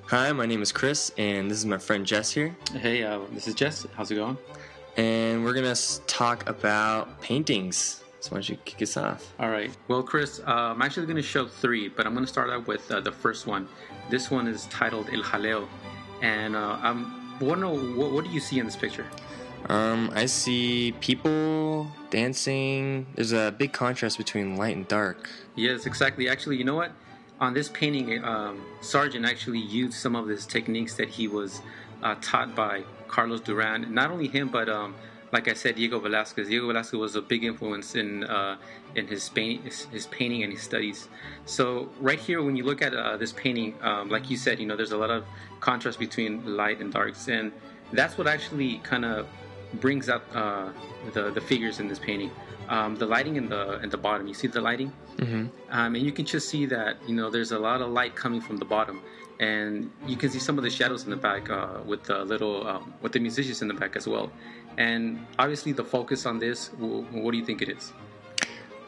Hi, my name is Chris, and this is my friend Jess here. Hey, this is Jess. How's it going? And we're going to talk about paintings. So why don't you kick us off? All right. Well, Chris, I'm actually going to show three, but I'm going to start out with the first one. This one is titled El Jaleo. And I want to know, what do you see in this picture? I see people dancing. There's a big contrast between light and dark. Yes, exactly. Actually, you know what? On this painting, Sargent actually used some of his techniques that he was taught by Carlos Duran. Not only him, but like I said, Diego Velázquez. Diego Velázquez was a big influence in his painting and his studies. So right here, when you look at this painting, like you said, there's a lot of contrast between light and darks, and that's what actually kind of brings out the figures in this painting. The lighting in the bottom. You see the lighting? Mm-hmm. And you can just see that there's a lot of light coming from the bottom, and you can see some of the shadows in the back with the with the musicians in the back as well. And obviously, the focus on this. What do you think it is?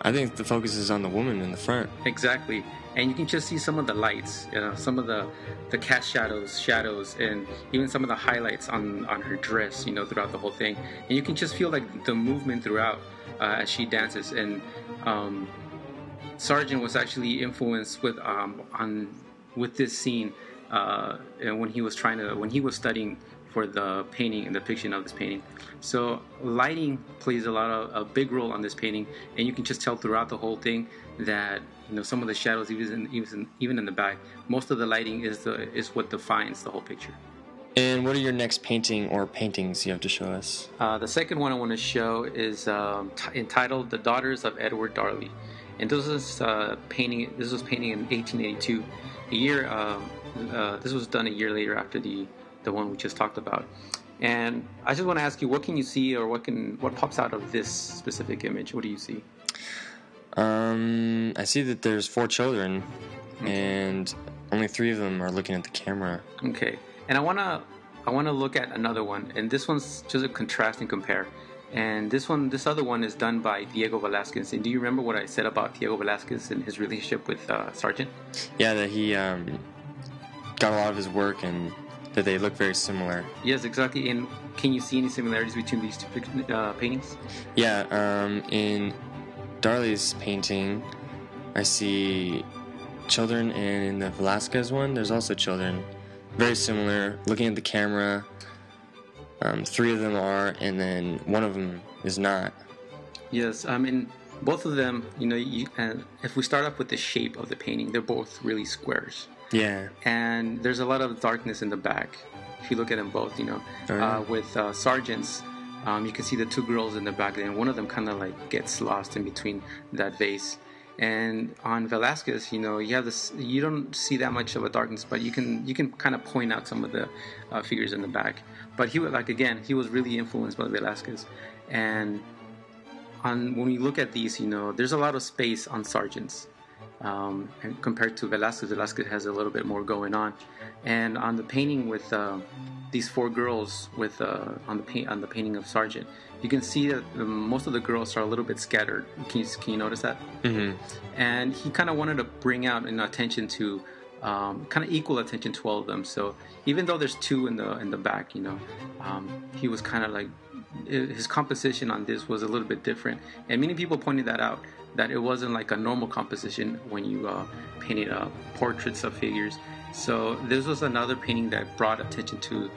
I think the focus is on the woman in the front. Exactly, and you can just see some of the lights, some of the cast shadows, and even some of the highlights on her dress, throughout the whole thing. And you can just feel like the movement throughout as she dances. And Sargent was actually influenced with this scene, and when he was studying for the painting and depiction of this painting. So lighting plays a big role on this painting, and you can just tell throughout the whole thing that some of the shadows, even in the back, most of the lighting is what defines the whole picture. And what are your next painting or paintings you have to show us? The second one I want to show is entitled "The Daughters of Edward Darley," and this was painting. This was painting in 1882. This was done a year later after the one we just talked about. And I just want to ask you, what can you see, or what pops out of this specific image? What do you see? I see that there's 4 children, okay, and only 3 of them are looking at the camera. Okay. And I wanna look at another one, and this one's just a contrast and compare. And this other one is done by Diego Velázquez. And do you remember what I said about Diego Velázquez and his relationship with Sargent? Yeah, that he got a lot of his work and that they look very similar. Yes, exactly. And can you see any similarities between these two paintings? Yeah, in Darley's painting, I see children, and in the Velázquez one, there's also children. Very similar, looking at the camera. 3 of them are, and then 1 of them is not. Yes, I mean, both of them, if we start off with the shape of the painting, they're both really squares. Yeah. And there's a lot of darkness in the back, if you look at them both, With Sargent's, you can see the 2 girls in the back, and one of them kind of like gets lost in between that vase. And on Velázquez, you have this. You don't see that much of a darkness, but you can kind of point out some of the figures in the back. But he was really influenced by Velázquez. And when we look at these, there's a lot of space on Sargent's, and compared to Velázquez has a little bit more going on. And on the painting with these 4 girls, on the painting of Sargent, you can see that most of the girls are a little bit scattered. Can you notice that? Mm-hmm. And he kind of wanted to bring out an attention to, kind of equal attention to all of them. So even though there's 2 in the back, he was kind of like, his composition on this was a little bit different. And many people pointed that out, that it wasn't like a normal composition when you painted portraits of figures. So this was another painting that brought attention to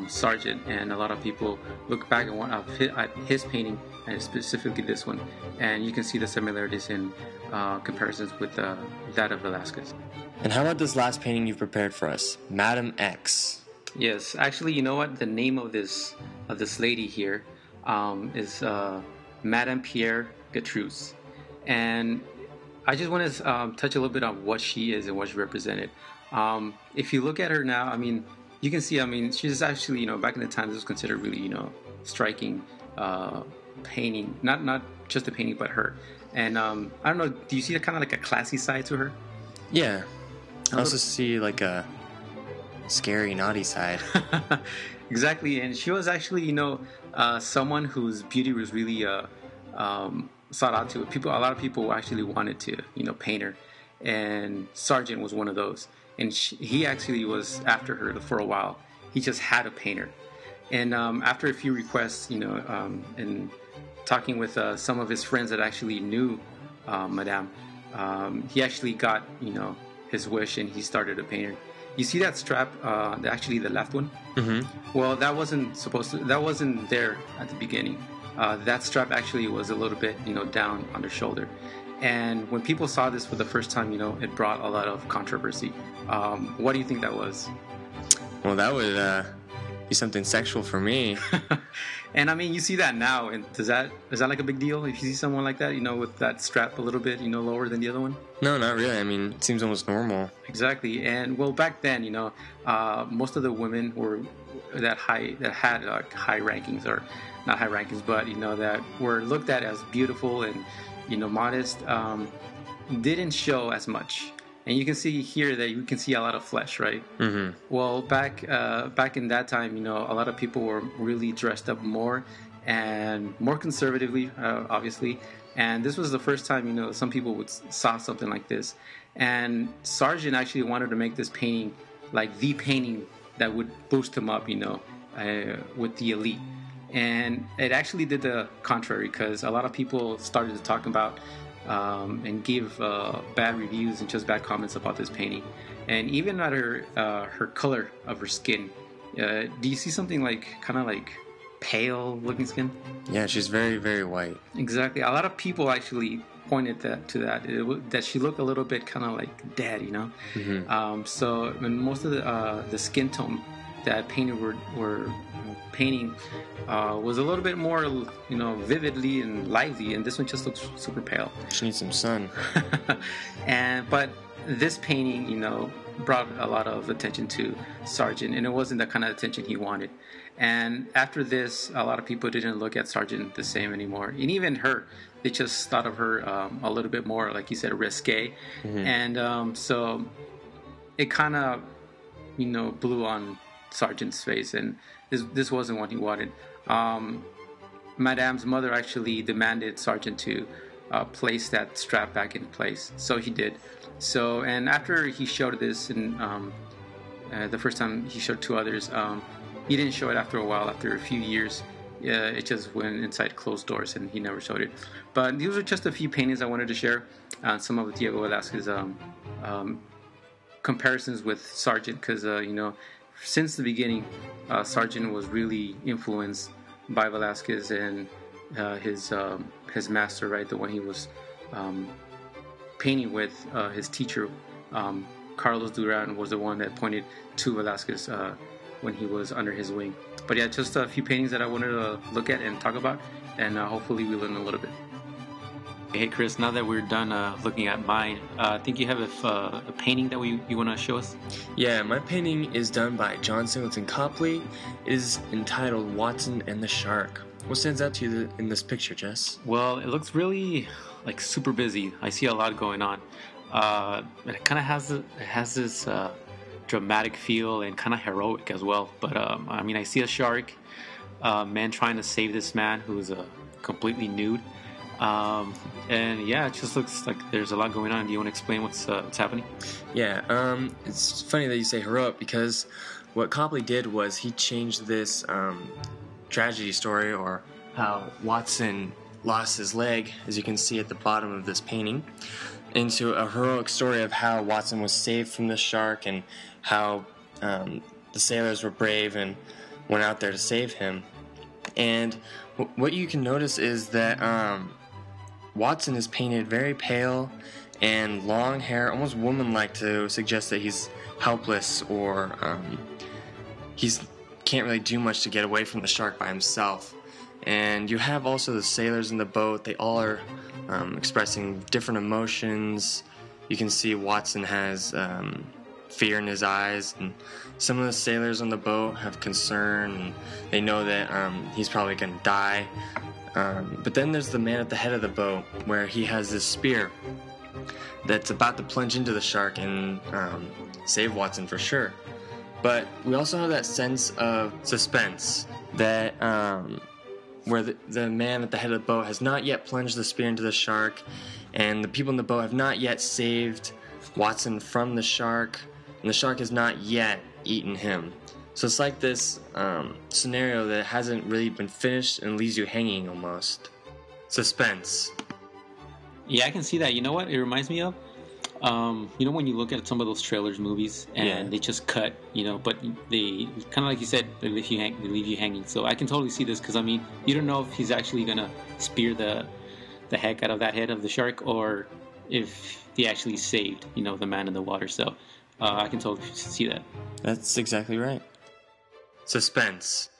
Sargent, and a lot of people look back at his painting, and specifically this one, and you can see the similarities in comparisons with that of Velázquez. And how about this last painting you've prepared for us, Madame X? Yes, actually, you know what? The name of this lady here is Madame Pierre Gertrude, and I just want to touch a little bit on what she is and what she represented. If you look at her now, I mean, you can see, she's actually, back in the time, this was considered really, striking painting. Not just the painting, but her. And I don't know, do you see kind of like a classy side to her? Yeah. I also see like a scary, naughty side. Exactly. And she was actually, someone whose beauty was really sought out to. A lot of people actually wanted to, paint her. And Sargent was one of those. and he actually was after her for a while. He just had to paint her. And after a few requests, and talking with some of his friends that actually knew Madame, he actually got, his wish, and he started to paint her. You see that strap, actually the left one? Mm-hmm. Well, that wasn't there at the beginning. That strap actually was a little bit, down on the shoulder. And when people saw this for the first time, it brought a lot of controversy. What do you think that was? Well, that would be something sexual for me. And I mean, you see that now, and is that like a big deal if you see someone like that, with that strap a little bit, lower than the other one? No, not really. I mean, it seems almost normal. Exactly. And well, back then, most of the women that had high rankings, or not high rankings, but that were looked at as beautiful and modest, didn't show as much. And you can see here that you can see a lot of flesh, right? Mm-hmm. Well, back in that time, a lot of people were really dressed up more and more conservatively, obviously. And this was the first time, some people saw something like this. And Sargent actually wanted to make this painting like the painting that would boost him up, with the elite. And it actually did the contrary, because a lot of people started to talk about and give bad reviews and just bad comments about this painting. And even at her color of her skin, do you see something kind of like pale looking skin? Yeah, she's very, very white. Exactly. A lot of people actually pointed to that she looked a little bit kind of like dead, Mm-hmm. So when most of the skin tone that painted were painting was a little bit more, vividly and lively, and this one just looks super pale. She needs some sun. But this painting, brought a lot of attention to Sargent, and it wasn't the kind of attention he wanted. And after this, a lot of people didn't look at Sargent the same anymore, and even her, they just thought of her a little bit more, like you said, risque. Mm-hmm. And so it kind of, blew on Sargent's face, and this wasn't what he wanted. Madame's mother actually demanded Sargent to place that strap back in place, so he did. So, and after he showed this, and the first time he showed two others, he didn't show it after a while. After a few years, it just went inside closed doors, and he never showed it. But these are just a few paintings I wanted to share. Some of Diego Velázquez's comparisons with Sargent, because since the beginning, Sargent was really influenced by Velázquez and his master, right? The one he was painting with, his teacher, Carlos Duran, was the one that pointed to Velázquez when he was under his wing. But yeah, just a few paintings that I wanted to look at and talk about, and hopefully we learn a little bit. Hey Chris, now that we're done looking at mine, I think you have a painting that you want to show us? Yeah, my painting is done by John Singleton Copley. It is entitled Watson and the Shark. What stands out to you in this picture, Jess? Well, it looks really super busy. I see a lot going on. It kind of has this dramatic feel and kind of heroic as well. But I see a shark, man trying to save this man who is completely nude. And yeah, it just looks like there's a lot going on. Do you want to explain what's happening? Yeah, it's funny that you say heroic, because what Copley did was he changed this tragedy story, or how Watson lost his leg, as you can see at the bottom of this painting, into a heroic story of how Watson was saved from the shark, and how the sailors were brave and went out there to save him. And what you can notice is that Watson is painted very pale and long hair, almost woman-like, to suggest that he's helpless, or he's can't really do much to get away from the shark by himself. And you have also the sailors in the boat. They all are expressing different emotions. You can see Watson has fear in his eyes, and some of the sailors on the boat have concern, and they know that he's probably going to die. But then there's the man at the head of the boat, where he has this spear that's about to plunge into the shark and save Watson for sure. But we also have that sense of suspense that where the man at the head of the boat has not yet plunged the spear into the shark, and the people in the boat have not yet saved Watson from the shark. and the shark has not yet eaten him. So it's like this scenario that hasn't really been finished and leaves you hanging almost. Suspense. Yeah, I can see that. You know what it reminds me of? When you look at some of those trailers movies and they just cut, but they kind of like you said, they leave you hanging. So I can totally see this because you don't know if he's actually gonna spear the heck out of that head of the shark or if he actually saved, the man in the water. So I can totally see that. That's exactly right. Suspense.